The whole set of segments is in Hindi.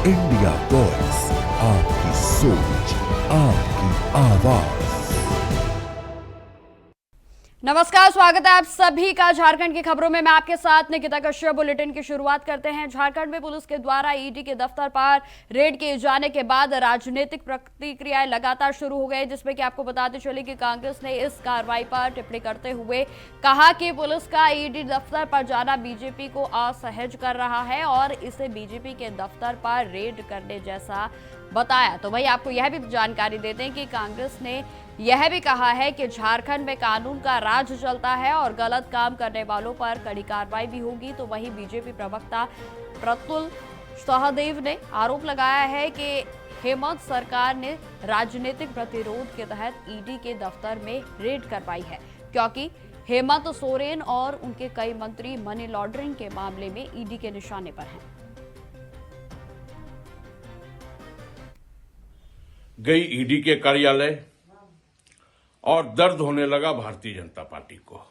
इंडिया वॉइस, आपकी सोच, आपकी आवाज। नमस्कार, स्वागत है आप सभी का झारखंड की खबरों में। मैं आपके साथ निकिता कश्यप। बुलेटिन की शुरुआत करते हैं। झारखंड में पुलिस के द्वारा ईडी के दफ्तर पर रेड किए जाने के बाद राजनीतिक प्रतिक्रियाएं लगातार शुरू हो गई, जिसमें कि आपको बताते चले कि कांग्रेस ने इस कार्रवाई पर टिप्पणी करते हुए कहा कि पुलिस का ईडी दफ्तर पर जाना बीजेपी को असहज कर रहा है और इसे बीजेपी के दफ्तर पर रेड करने जैसा बताया। तो वही आपको यह भी जानकारी देते हैं कि कांग्रेस ने यह भी कहा है कि झारखंड में कानून का राज चलता है और गलत काम करने वालों पर कड़ी कार्रवाई भी होगी। तो वहीं बीजेपी प्रवक्ता प्रफुल्ल सहदेव ने आरोप लगाया है कि हेमंत सरकार ने राजनीतिक प्रतिरोध के तहत ईडी के दफ्तर में रेड करवाई है, क्योंकि हेमंत सोरेन और उनके कई मंत्री मनी लॉन्ड्रिंग के मामले में ईडी के निशाने पर हैं। गई ईडी के कार्यालय और दर्द होने लगा भारतीय जनता पार्टी को।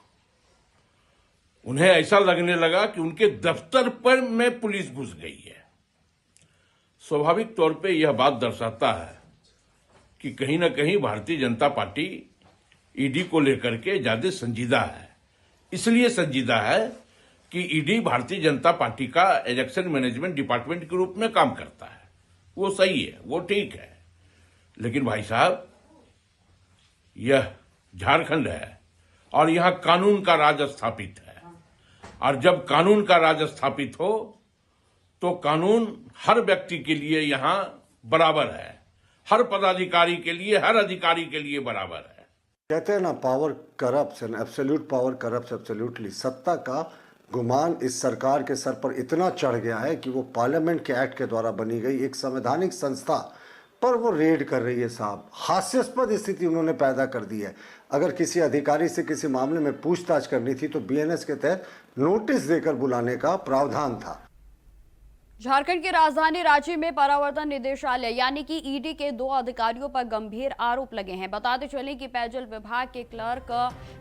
उन्हें ऐसा लगने लगा कि उनके दफ्तर पर में पुलिस घुस गई है। स्वाभाविक तौर पे यह बात दर्शाता है कि कहीं ना कहीं भारतीय जनता पार्टी ईडी को लेकर के ज्यादा संजीदा है। इसलिए संजीदा है कि ईडी भारतीय जनता पार्टी का इलेक्शन मैनेजमेंट डिपार्टमेंट के रूप में काम करता है। वो सही है, वो ठीक है, लेकिन भाई साहब, यह झारखंड है और यहां कानून का राज स्थापित है। और जब कानून का राज स्थापित हो तो कानून हर व्यक्ति के लिए यहां बराबर है, हर पदाधिकारी के लिए, हर अधिकारी के लिए बराबर है। कहते हैं ना, power corrupts and absolute power corrupts absolutely. सत्ता का गुमान इस सरकार के सर पर इतना चढ़ गया है कि वो पार्लियामेंट के एक्ट के द्वारा बनी गई एक संवैधानिक संस्था पर वो रेड कर रही है। साहब, हास्यास्पद स्थिति उन्होंने पैदा कर दी है। अगर किसी अधिकारी से किसी मामले में पूछताछ करनी थी तो बीएनएस के तहत नोटिस देकर बुलाने का प्रावधान था। झारखंड की राजधानी रांची में परावर्तन निदेशालय यानी कि ईडी के 2 अधिकारियों पर गंभीर आरोप लगे हैं। बताते चले कि पेयजल विभाग के क्लर्क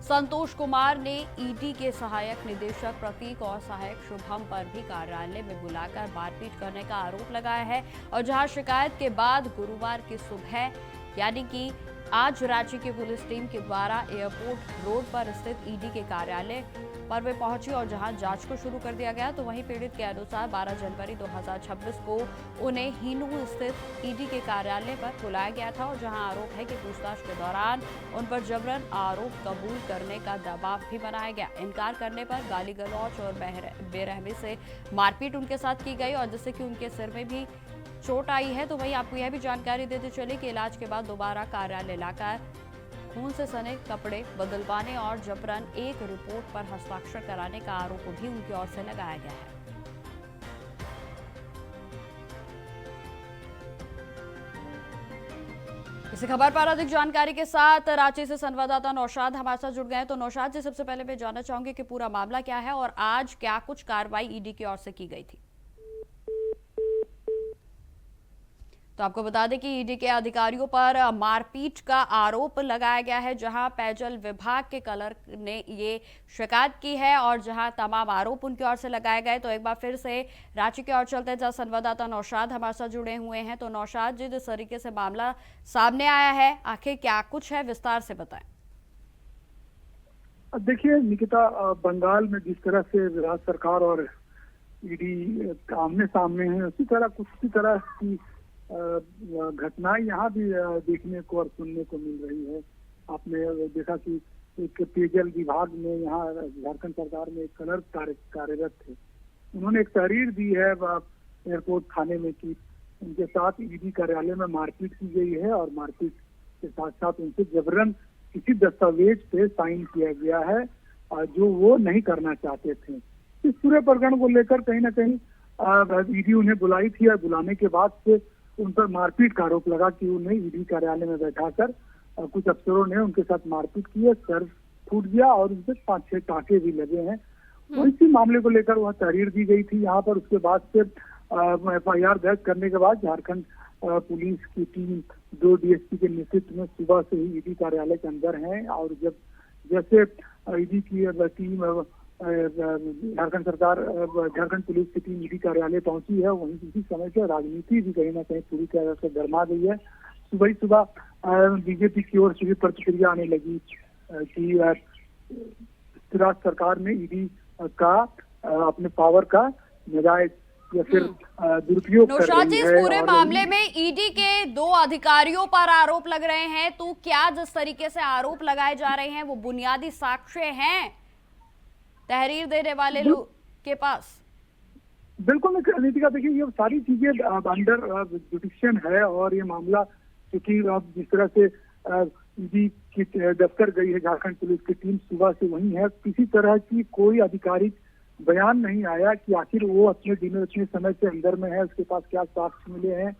संतोष कुमार ने ईडी के सहायक निदेशक प्रतीक और सहायक शुभम पर भी कार्यालय में बुलाकर मारपीट करने का आरोप लगाया है। और जहां शिकायत के बाद गुरुवार की सुबह यानी कि आज रांची की पुलिस टीम के द्वारा एयरपोर्ट रोड पर स्थित ईडी के कार्यालय पर वे पहुंची और जहां जांच को शुरू कर दिया गया। तो वहीं पीड़ित के अनुसार 12 जनवरी 2026 को उन्हें हिनू स्थित ईडी के कार्यालय पर बुलाया गया था और जहां आरोप है कि पूछताछ के दौरान उन पर जबरन आरोप कबूल करने का दबाव भी बनाया गया। इनकार करने पर गाली गलौज और बेरहमी से मारपीट उनके साथ की गई और जिससे कि उनके सिर में भी चोट आई है। तो वहीं आपको यह भी जानकारी देते चले कि इलाज के बाद दोबारा कार्यालय लाकर खून से सने कपड़े बदलवाने और जबरन एक रिपोर्ट पर हस्ताक्षर कराने का आरोप भी उनकी ओर से लगाया गया है। इसी खबर पर अधिक जानकारी के साथ रांची से संवाददाता नौशाद हमारे साथ जुड़ गए हैं। तो नौशाद जी, सबसे पहले मैं जानना चाहूंगी कि पूरा मामला क्या है और आज क्या कुछ कार्रवाई ईडी की ओर से की गई थी। तो आपको बता दें कि ईडी के अधिकारियों पर मारपीट का आरोप लगाया गया है, जहां पेयजल विभाग के क्लर्क ने ये शिकायत की है और जहां तमाम आरोप उनकी ओर से लगाए गए। तो एक बार फिर से रांची की ओर चलते हैं, जहां संवाददाता नौशाद हमारे साथ जुड़े हुए हैं। तो नौशाद जी, जिस तरीके से मामला सामने आया है, आखिर क्या कुछ है, विस्तार से बताएं। देखिए निकिता, बंगाल में जिस तरह से राज्य सरकार और ईडी आमने सामने है, उसी तरह की घटनाएं यहाँ भी देखने को और सुनने को मिल रही है। आपने देखा कि एक पेयजल विभाग में यहाँ झारखंड सरकार में एक क्लर्क कार्यरत थे। उन्होंने एक तहरीर दी है एयरपोर्ट थाने में कि उनके साथ ईडी कार्यालय में मारपीट की गई है और मारपीट के साथ साथ उनसे जबरन किसी दस्तावेज पे साइन किया गया है जो वो नहीं करना चाहते थे। इस पूरे प्रकरण को लेकर कहीं ना कहीं ईडी उन्हें बुलाई थी और बुलाने के बाद से उन पर मारपीट का आरोप लगा कि उन्हें ईडी कार्यालय में बैठाकर कुछ अफसरों ने उनके साथ मारपीट की है, सर फूट गया और उनसे 5-6 टाके भी लगे हैं। तो इसी मामले को लेकर वह तहरीर दी गई थी यहाँ पर। उसके बाद से FIR दर्ज करने के बाद झारखंड पुलिस की टीम 2 DSP के नेतृत्व में सुबह से ही ईडी कार्यालय के अंदर है और जैसे ईडी की टीम झारखंड सरकार झारखंड पुलिस की टीम ईडी कार्यालय पहुंची है, वहीं इसी समय से राजनीति भी कहीं ना कहीं पूरी तरह से गर्मा गई है। सुबह ही सुबह बीजेपी की ओर से भी प्रतिक्रिया आने लगी कि राज्य सरकार ने ईडी का अपने पावर का नाजायज या फिर दुरुपयोग कर नौशाद जी, रही इस है। पूरे और मामले में ईडी के 2 अधिकारियों पर आरोप लग रहे हैं, तो क्या जिस तरीके से आरोप लगाए जा रहे हैं वो बुनियादी साक्ष्य हैं तहरीर देने वाले लोग के पास? बिल्कुल नीतिका, देखिए ये सारी चीजें अंडर जुडिक्शन है और ये मामला क्योंकि अब जिस तरह से ईडी की दफ्तर गई है झारखंड पुलिस की टीम सुबह से वही है, किसी तरह की कोई आधिकारिक बयान नहीं आया कि आखिर वो अपने दिनों इतने समय से अंदर में है, उसके पास क्या साक्ष्य मिले हैं,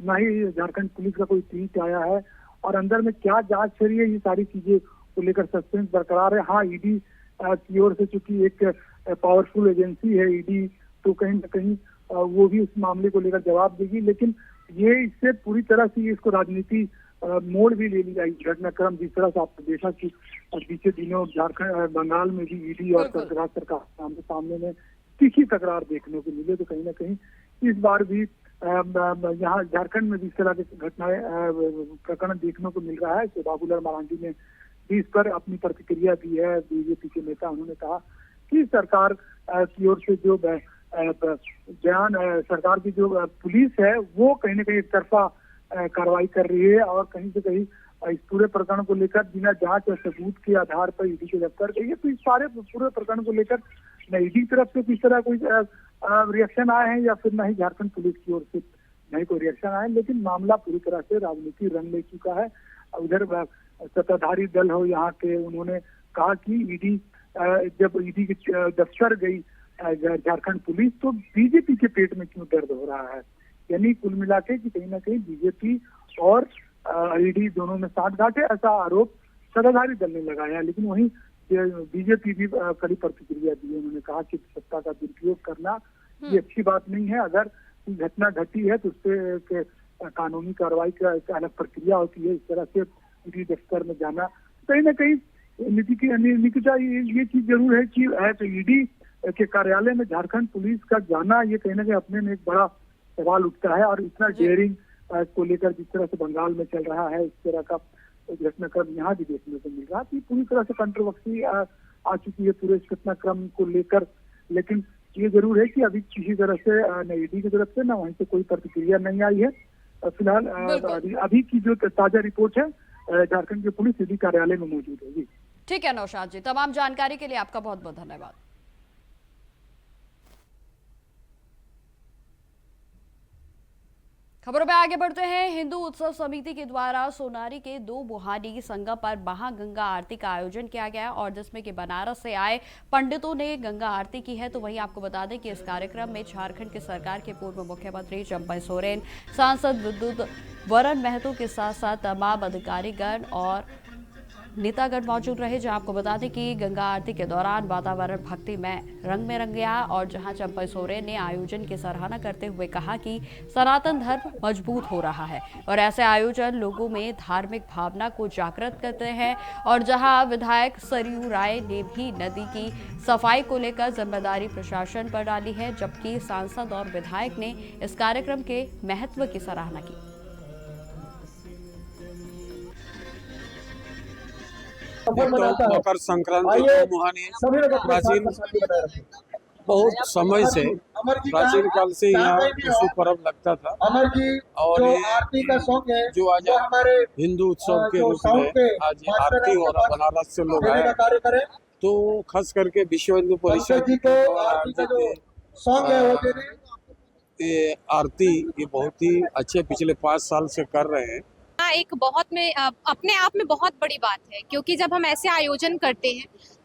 ना ही झारखंड पुलिस का कोई ट्वीट आया है और अंदर में क्या जांच चल रही है, ये सारी चीजें को लेकर सस्पेंस बरकरार है। हाँ, ईडी की ओर से चूंकि एक पावरफुल एजेंसी है ईडी, तो कहीं ना कहीं वो भी उस मामले को लेकर जवाब देगी, लेकिन ये इससे पूरी तरह से इसको राजनीति मोड़ भी ले लिया घटनाक्रम। जिस तरह से आपने देखा कि बीते दिनों झारखंड बंगाल में भी ईडी और सरकार सामने में तीखी तकरार देखने को मिले, तो कहीं ना कहीं इस बार भी यहाँ झारखंड में जिस तरह की घटनाएं प्रकरण देखने को मिल रहा है, तो बाबूलाल मरांडी ने भी इस पर अपनी प्रतिक्रिया दी है। बीजेपी के नेता उन्होंने कहा कि सरकार की ओर से जो बयान सरकार की जो पुलिस है वो कहीं ना कहीं एक तरफा कार्रवाई कर रही है और कहीं से कहीं इस पूरे प्रकरण को लेकर बिना जांच और सबूत के आधार पर ईडी के दफ्तर गई है। तो इस सारे पूरे प्रकरण को लेकर न ईडी की तरफ से किस तरह कोई रिएक्शन आए हैं या फिर न ही झारखंड पुलिस की ओर से नहीं कोई रिएक्शन आए, लेकिन मामला पूरी तरह से राजनीति रंग ले चुका है। उधर सत्ताधारी दल हो यहाँ के, उन्होंने कहा कि ईडी जब ईडी के दफ्तर गई झारखंड पुलिस तो बीजेपी के पेट में क्यों दर्द हो रहा है, यानी कुल मिला के कि कहीं ना कहीं बीजेपी और ईडी दोनों में साठगांठ है, ऐसा आरोप सत्ताधारी दल ने लगाया। लेकिन वहीं बीजेपी भी कड़ी प्रतिक्रिया दी है। उन्होंने कहा कि सत्ता का दुरुपयोग करना ये अच्छी बात नहीं है, अगर घटना घटी है तो उस पर कानूनी कार्रवाई का एक अलग प्रक्रिया होती है। इस तरह से ईडी दफ्तर में जाना कहीं ना कहीं निकिता ये चीज जरूर है कि ईडी के कार्यालय में झारखंड पुलिस का जाना ये कहीं ना कहीं अपने में एक बड़ा सवाल उठता है और इतना डेयरिंग को लेकर जिस तरह से बंगाल में चल रहा है, इस तरह का घटनाक्रम यहाँ भी देखने को मिल रहा है। पूरी तरह से कंट्रोवर्सी आ चुकी है पूरे घटनाक्रम को लेकर, लेकिन ये जरूर है कि अभी किसी तरह से न ईडी की तरफ से न वहीं से कोई प्रतिक्रिया नहीं आई है। फिलहाल अभी की जो ताजा रिपोर्ट है झारखंड के पुलिस ईडी कार्यालय में मौजूद है। जी ठीक है नौशाद जी, तमाम जानकारी के लिए आपका बहुत बहुत धन्यवाद। खबरों में आगे बढ़ते हैं। हिंदू उत्सव समिति के द्वारा सोनारी के 2 मुहानी संगम पर महागंगा आरती का आयोजन किया गया और जिसमें कि बनारस से आए पंडितों ने गंगा आरती की है। तो वहीं आपको बता दें कि इस कार्यक्रम में झारखंड की सरकार के पूर्व मुख्यमंत्री चंपई सोरेन, सांसद विद्युत वरण महतो के साथ साथ तमाम अधिकारीगण और नेतागण मौजूद रहे। जहां आपको बता दें कि गंगा आरती के दौरान वातावरण भक्ति में रंग में रंग गया और जहां चंपई सोरेन ने आयोजन की सराहना करते हुए कहा कि सनातन धर्म मजबूत हो रहा है और ऐसे आयोजन लोगों में धार्मिक भावना को जागृत करते हैं। और जहां विधायक सरयू राय ने भी नदी की सफाई को लेकर जिम्मेदारी प्रशासन पर डाली है, जबकि सांसद और विधायक ने इस कार्यक्रम के महत्व की सराहना की। तो मकर संक्रांति को मुहानी प्राचीन बहुत समय से प्राचीन काल से यहाँ विश्व पर्व लगता था और ये जो आज हिंदू उत्सव के रूप में आज आरती हो रहा, बनारस से लोग आए तो खास करके विश्व हिंदू परिषद ये आरती ये बहुत ही अच्छे पिछले 5 साल से कर रहे हैं। एक बहुत में अपने आप में बहुत बड़ी बात है, क्योंकि जब हम ऐसे आयोजन करते हैं,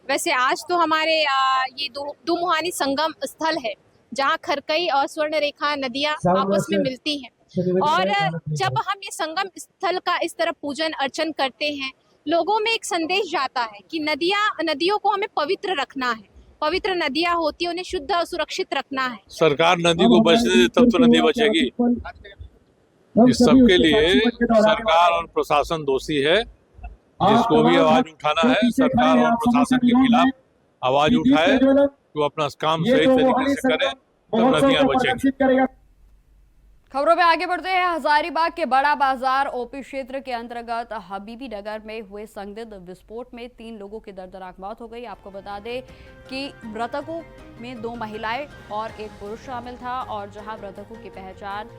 वैसे आज तो हमारे ये दो मुहानी संगम स्थल है जहां खरकई और स्वर्ण रेखा नदियां आपस में मिलती हैं और जब हम ये संगम स्थल का इस तरह पूजन अर्चन करते हैं, लोगों में एक संदेश जाता है कि नदियों को हमें पवित्र रखना है, पवित्र नदियां होती है उन्हें शुद्ध और सुरक्षित रखना है। सरकार नदी को बचने दे तब तो नदी बचेगी। इस सबके लिए सरकार और प्रशासन दोषी है, जिसको भी आवाज उठाना है सरकार और प्रशासन के खिलाफ आवाज उठाए कि वो अपना काम सही तरीके से करें, तब नदियां बचेंगी। खबरों में आगे बढ़ते हैं। हजारीबाग के बड़ा बाजार ओपी क्षेत्र के अंतर्गत हबीबी नगर में हुए संदिग्ध विस्फोट में 3 लोगों की दर्दनाक मौत हो गई। आपको बता दें कि मृतकों में 2 महिलाएं और 1 पुरुष शामिल था और जहां मृतकों की पहचान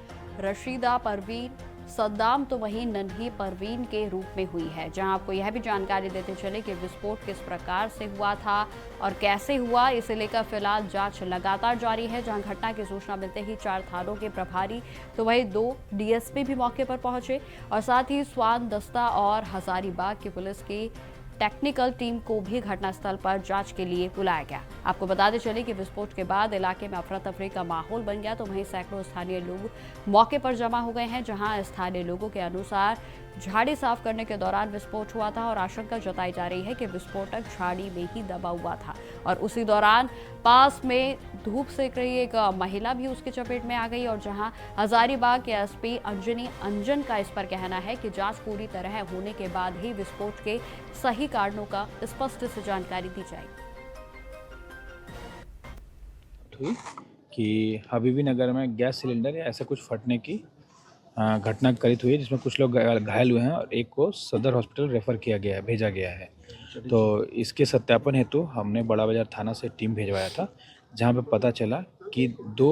रशीदा परवीन सद्दाम तो वहीं नन्ही परवीन के रूप में हुई है। जहां आपको यह भी जानकारी देते चले कि विस्फोट किस प्रकार से हुआ था और कैसे हुआ, इसे लेकर फिलहाल जांच लगातार जारी है। जहां घटना की सूचना मिलते ही 4 थानों के प्रभारी तो वहीं 2 डीएसपी भी मौके पर पहुंचे और साथ ही स्वान दस्ता और हजारीबाग की पुलिस की टेक्निकल टीम को भी घटनास्थल पर जांच के लिए बुलाया गया। आपको बताते चले कि विस्फोट के बाद इलाके में अफरा तफरी का माहौल बन गया तो वहीं सैकड़ों स्थानीय लोग मौके पर जमा हो गए हैं। जहां स्थानीय लोगों के अनुसार झाड़ी साफ करने के दौरान विस्फोट हुआ था और आशंका जताई जा रही है कि विस्फोटक झाड़ी में ही दबा हुआ था और उसी दौरान पास में धूप सेक रही एक महिला भी उसकी चपेट में आ गई। और जहां हजारीबाग के एसपी अंजनी अंजन का इस पर कहना है कि जांच पूरी तरह होने के बाद ही विस्फोट के सही कारणों का स्पष्ट से जानकारी दी जाएगी। कि हबीबी नगर में गैस सिलेंडर या ऐसा कुछ फटने की घटना कथित हुई है, जिसमें कुछ लोग घायल हुए हैं और एक को सदर हॉस्पिटल रेफर किया गया है, भेजा गया है। तो इसके सत्यापन हेतु हमने बड़ा बाजार थाना से टीम भेजवाया था, जहां पे पता चला कि 2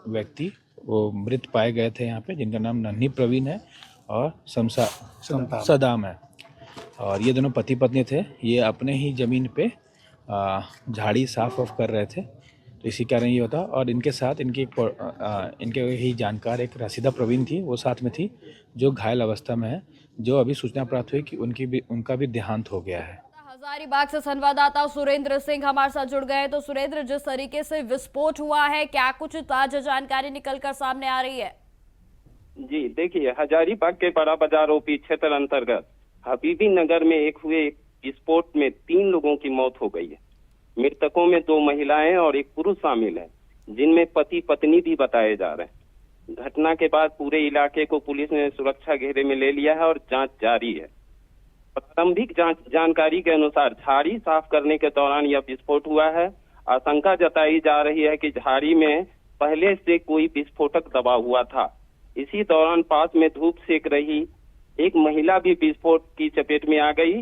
व्यक्ति वो मृत पाए गए थे यहाँ पे, जिनका नाम नन्ही प्रवीण है और सदाम है। और ये दोनों पति पत्नी थे। ये अपने ही ज़मीन पे झाड़ी साफ ऑफ कर रहे थे, तो इसी कारण ये होता। और इनके साथ इनके ही जानकार एक रशीदा प्रवीण थी, वो साथ में थी, जो घायल अवस्था में है, जो अभी सूचना प्राप्त हुई कि उनका भी देहांत हो गया है। हजारीबाग से संवाददाता सुरेंद्र सिंह हमारे साथ जुड़ गए। तो सुरेंद्र, जिस तरीके से विस्फोट हुआ है, क्या कुछ ताजा जानकारी निकलकर सामने आ रही है? जी देखिए, हजारीबाग के बड़ा बाजार ओपी क्षेत्र अंतर्गत हबीबी नगर में हुए विस्फोट में 3 लोगों की मौत हो गई है। मृतकों में 2 महिलाएं और 1 पुरुष शामिल है, जिनमें पति पत्नी भी बताए जा रहे हैं। घटना के बाद पूरे इलाके को पुलिस ने सुरक्षा घेरे में ले लिया है और जांच जारी है। प्रारंभिक जानकारी के अनुसार झाड़ी साफ करने के दौरान यह विस्फोट हुआ है। आशंका जताई जा रही है कि झाड़ी में पहले से कोई विस्फोटक दबा हुआ था। इसी दौरान पास में धूप सेक रही एक महिला भी विस्फोट की चपेट में आ गई,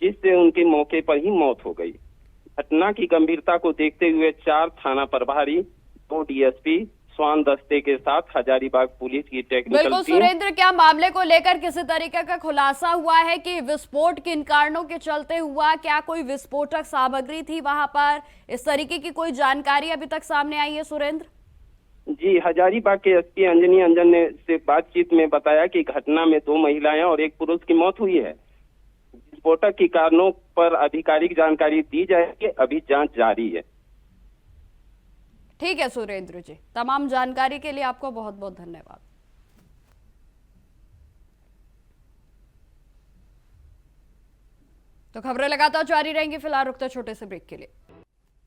जिससे उनके मौके पर ही मौत हो गई। घटना की गंभीरता को देखते हुए 4 थाना प्रभारी, 2 डीएसपी, स्वान दस्ते के साथ हजारीबाग पुलिस की टेक्निकल टीम। बिल्कुल सुरेंद्र, क्या मामले को लेकर किसी तरीके का खुलासा हुआ है कि विस्फोट किन कारणों के चलते हुआ? क्या कोई विस्फोटक सामग्री थी वहां पर? इस तरीके की कोई जानकारी अभी तक सामने आई है सुरेंद्र? जी, हजारीबाग के एसपी अंजनी अंजन ने से बातचीत में बताया कि घटना में 2 महिलाएं और 1 पुरुष की मौत हुई है। विस्फोटक के कारणों पर आधिकारिक जानकारी दी जाएगी, अभी जांच जारी है। ठीक है सुरेंद्र जी, तमाम जानकारी के लिए आपको बहुत बहुत धन्यवाद। तो खबरें लगातार जारी रहेंगी, फिलहाल रुकते छोटे से ब्रेक के लिए।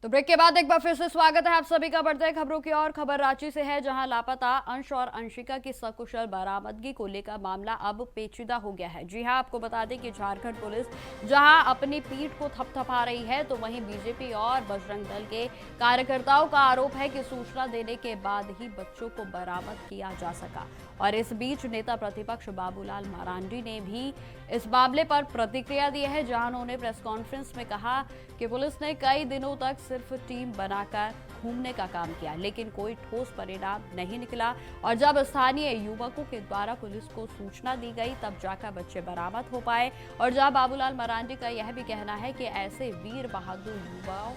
तो ब्रेक के बाद एक बार फिर से स्वागत है आप सभी का। बढ़ते हैं खबरों की और। खबर रांची से है, जहां लापता अंश और अंशिका की सकुशल बरामदगी को लेकर मामला अब पेचीदा हो गया है। जी हां, आपको बता दें कि झारखंड पुलिस जहां अपनी पीठ को थपथपा रही है, तो वहीं बीजेपी और बजरंग दल के कार्यकर्ताओं का आरोप है कि सूचना देने के बाद ही बच्चों को बरामद किया जा सका। और इस बीच नेता प्रतिपक्ष बाबूलाल मरांडी ने भी इस मामले पर प्रतिक्रिया दी है, जहां उन्होंने प्रेस कॉन्फ्रेंस में कहा कि पुलिस ने कई दिनों तक सिर्फ टीम बनाकर घूमने का काम किया, लेकिन कोई ठोस परिणाम नहीं निकला। और जब स्थानीय युवकों के द्वारा पुलिस को सूचना दी गई, तब जाकर बच्चे बरामद हो पाए। और जहां बाबूलाल मरांडी का यह भी कहना है कि ऐसे वीर बहादुर युवाओं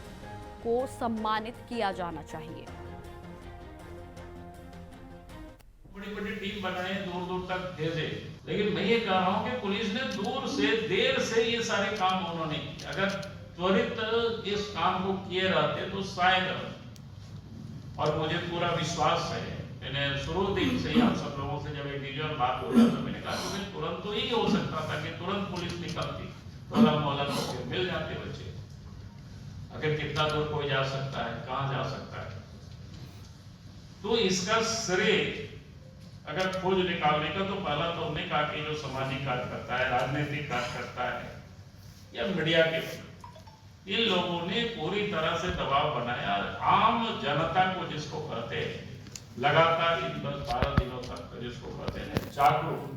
को सम्मानित किया जाना चाहिए। बड़ी बड़ी टीम बनाए, दूर दूर तक भेजे, लेकिन मैं ये कह रहा हूं कि पुलिस ने दूर से देर से ये सारे काम उन्होंने किए। अगर त्वरित इस काम को किए रहते तो शायद, और मुझे पूरा विश्वास है, मैंने शुरू दिन से ही आप सब लोगों से जब इंडिविजुअल बात हो रहा था, मैंने कहा कि तुरंत तो यही हो सकता था कि तुरंत पुलिस निकलती, टोला मोहल्ला को मिल जाते बच्चे। अगर कितना दूर कोई जा सकता है, कहाँ जा सकता है, तो इसका श्रेय अगर खोज निकालने का, तो पहला तो हमने कहा कि जो सामाजिक कार्य करता है, राजनीतिक कार्य करता है, या मीडिया के इन लोगों ने पूरी तरह से दबाव बनाया। आम जनता को जिसको कहते हैं लगातार 10-12 दिनों तक जिसको कहते हैं जागरूक।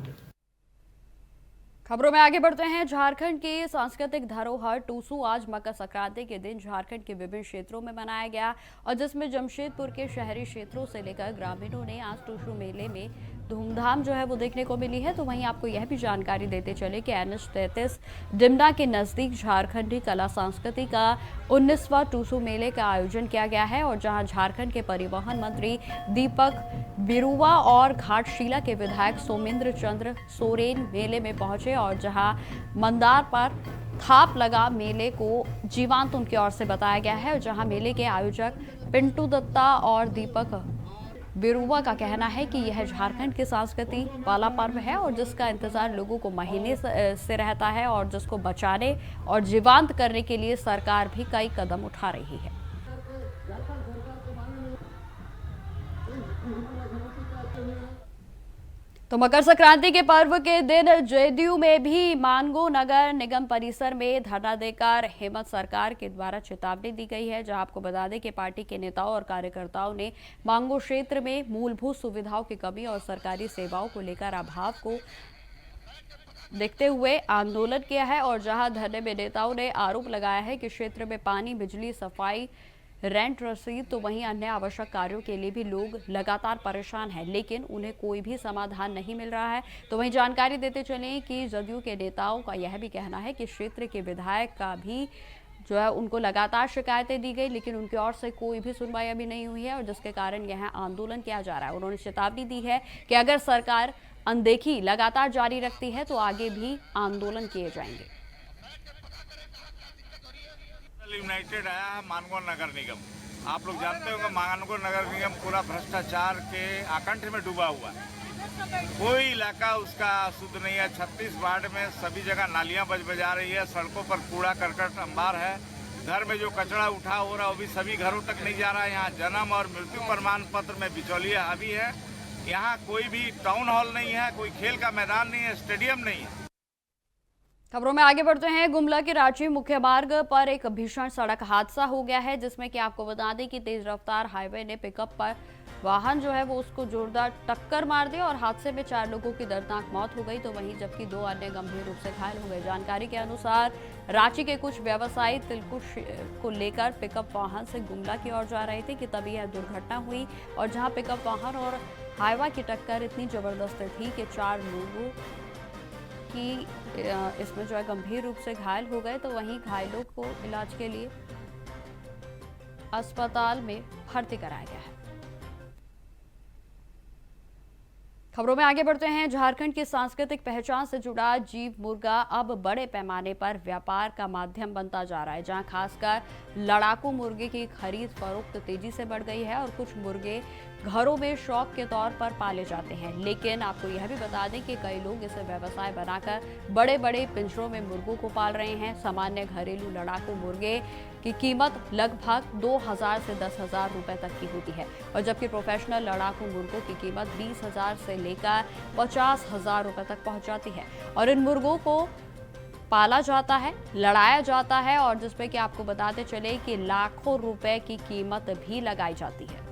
खबरों में आगे बढ़ते हैं। झारखंड की सांस्कृतिक धरोहर टूसू आज मकर संक्रांति के दिन झारखंड के विभिन्न क्षेत्रों में मनाया गया और जिसमें जमशेदपुर के शहरी क्षेत्रों से लेकर ग्रामीणों ने आज टूसू मेले में धूमधाम जो है वो देखने को मिली है। तो वहीं आपको यह भी जानकारी देते चले कि NH-33 डिमना के नजदीक झारखंडी कला संस्कृति का 19वां टूसू मेले का आयोजन किया गया है और जहां झारखंड के परिवहन मंत्री दीपक बिरुवा और घाटशिला के विधायक सोमेंद्र चंद्र सोरेन मेले में पहुंचे और जहां मंदार पर थाप लगा मेले को जीवंत उनकी ओर से बताया गया है। जहां मेले के आयोजक पिंटू दत्ता और दीपक बिरुवा का कहना है कि यह झारखंड की संस्कृति वाला पर्व है और जिसका इंतजार लोगों को महीने से रहता है और जिसको बचाने और जीवंत करने के लिए सरकार भी कई कदम उठा रही है। तो मकर संक्रांति के पर्व के दिन जेडीयू में भी मानगो नगर निगम परिसर में धरना देकर हेमंत सरकार के द्वारा चेतावनी दी गई है। जहां आपको बता दें कि पार्टी के नेताओं और कार्यकर्ताओं ने मांगो क्षेत्र में मूलभूत सुविधाओं की कमी और सरकारी सेवाओं को लेकर अभाव को देखते हुए आंदोलन किया है और जहां धरने में नेताओं ने आरोप लगाया है कि क्षेत्र में पानी, बिजली, सफाई, रेंट रसीद तो वहीं अन्य आवश्यक कार्यों के लिए भी लोग लगातार परेशान हैं, लेकिन उन्हें कोई भी समाधान नहीं मिल रहा है। तो वहीं जानकारी देते चलें कि जदयू के नेताओं का यह भी कहना है कि क्षेत्र के विधायक का भी जो है उनको लगातार शिकायतें दी गई, लेकिन उनकी ओर से कोई भी सुनवाई अभी नहीं हुई है और जिसके कारण यह आंदोलन किया जा रहा है। उन्होंने चेतावनी दी है कि अगर सरकार अनदेखी लगातार जारी रखती है तो आगे भी आंदोलन किए जाएंगे। यूनाइटेड आया है मानगो नगर निगम। आप लोग जानते होंगे मानगो नगर निगम पूरा भ्रष्टाचार के आकंठ में डूबा हुआ है। कोई इलाका उसका शुद्ध नहीं है। 36 वार्ड में सभी जगह नालियां बजा रही है, सड़कों पर कूड़ा करकट अंबार है। घर में जो कचरा उठा हो रहा है वो भी सभी घरों तक नहीं जा रहा है। यहाँ जन्म और मृत्यु प्रमाण पत्र में बिचौलिया हावी है। यहाँ कोई भी टाउन हॉल नहीं है, कोई खेल का मैदान नहीं है, स्टेडियम नहीं है। खबरों में आगे बढ़ते हैं। गुमला के रांची मुख्य मार्ग पर एक भीषण सड़क हादसा हो गया है जिसमें कि आपको बता दें कि तेज रफ्तार हाईवे ने पिकअप पर वाहन जो है वो उसको जोरदार टक्कर मार दी और हादसे में 4 लोगों की दर्दनाक मौत हो गई। तो वहीं जबकि 2 अन्य गंभीर रूप से घायल हो गए। जानकारी के अनुसार रांची के कुछ व्यवसायी तिलकुश को लेकर पिकअप वाहन से गुमला की ओर जा रहे थे कि तभी यह दुर्घटना हुई और जहां पिकअप वाहन और हाईवा की टक्कर इतनी जबरदस्त थी कि 4 लोगों की इसमें जो है गंभीर रूप से घायल हो गए। तो वहीं घायलों को इलाज के लिए अस्पताल में भर्ती कराया गया है। खबरों में आगे बढ़ते हैं। झारखंड की सांस्कृतिक पहचान से जुड़ा जीव मुर्गा अब बड़े पैमाने पर व्यापार का माध्यम बनता जा रहा है, जहां खासकर लड़ाकू मुर्गे की खरीद फरोख्त तेजी से बढ़ गई है और कुछ मुर्गे घरों में शौक के तौर पर पाले जाते हैं। लेकिन आपको यह भी बता दें कि कई लोग इसे व्यवसाय बनाकर बड़े बड़े पिंजरों में मुर्गों को पाल रहे हैं। सामान्य घरेलू लड़ाकू मुर्गे की कीमत लगभग 2000 से 10,000 रुपए तक की होती है और जबकि प्रोफेशनल लड़ाकू मुर्गों की कीमत 20,000 से लेकर 50,000 रुपए तक पहुंच जाती है। और इन मुर्गों को पाला जाता है, लड़ाया जाता है और जिसमें कि आपको बताते चले कि लाखों रुपए की कीमत भी लगाई जाती है।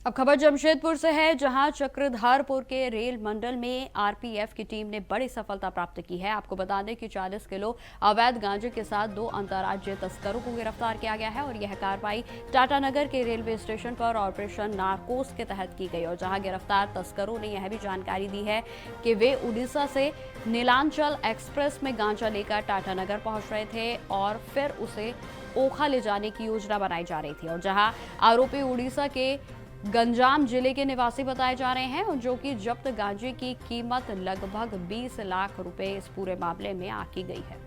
अब खबर जमशेदपुर से है, जहां चक्रधारपुर के रेल मंडल में आरपीएफ की टीम ने बड़ी सफलता प्राप्त की है। आपको बता दें कि 40 किलो अवैध गांजे के साथ 2 अंतर्राज्यीय तस्करों को गिरफ्तार किया गया है और यह कार्रवाई टाटानगर के रेलवे स्टेशन पर ऑपरेशन नारकोस के तहत की गई और जहां गिरफ्तार तस्करों ने यह भी जानकारी दी है कि वे उड़ीसा से नीलांचल एक्सप्रेस में गांजा लेकर टाटानगर पहुंच रहे थे और फिर उसे ओखा ले जाने की योजना बनाई जा रही थी और जहां आरोपी उड़ीसा के गंजाम जिले के निवासी बताए जा रहे हैं और जो कि जब्त गांजे की कीमत लगभग 20 लाख रुपए इस पूरे मामले में आकी गई है।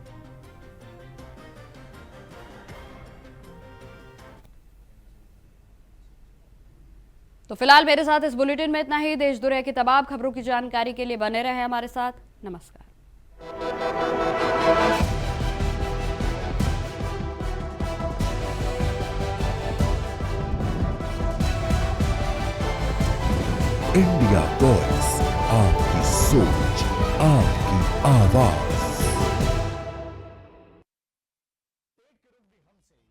तो फिलहाल मेरे साथ इस बुलेटिन में इतना ही। देश दुनिया की तमाम खबरों की जानकारी के लिए बने रहे हमारे साथ। नमस्कार। इंडिया वॉइस, आपकी सोच, आपकी आवाज।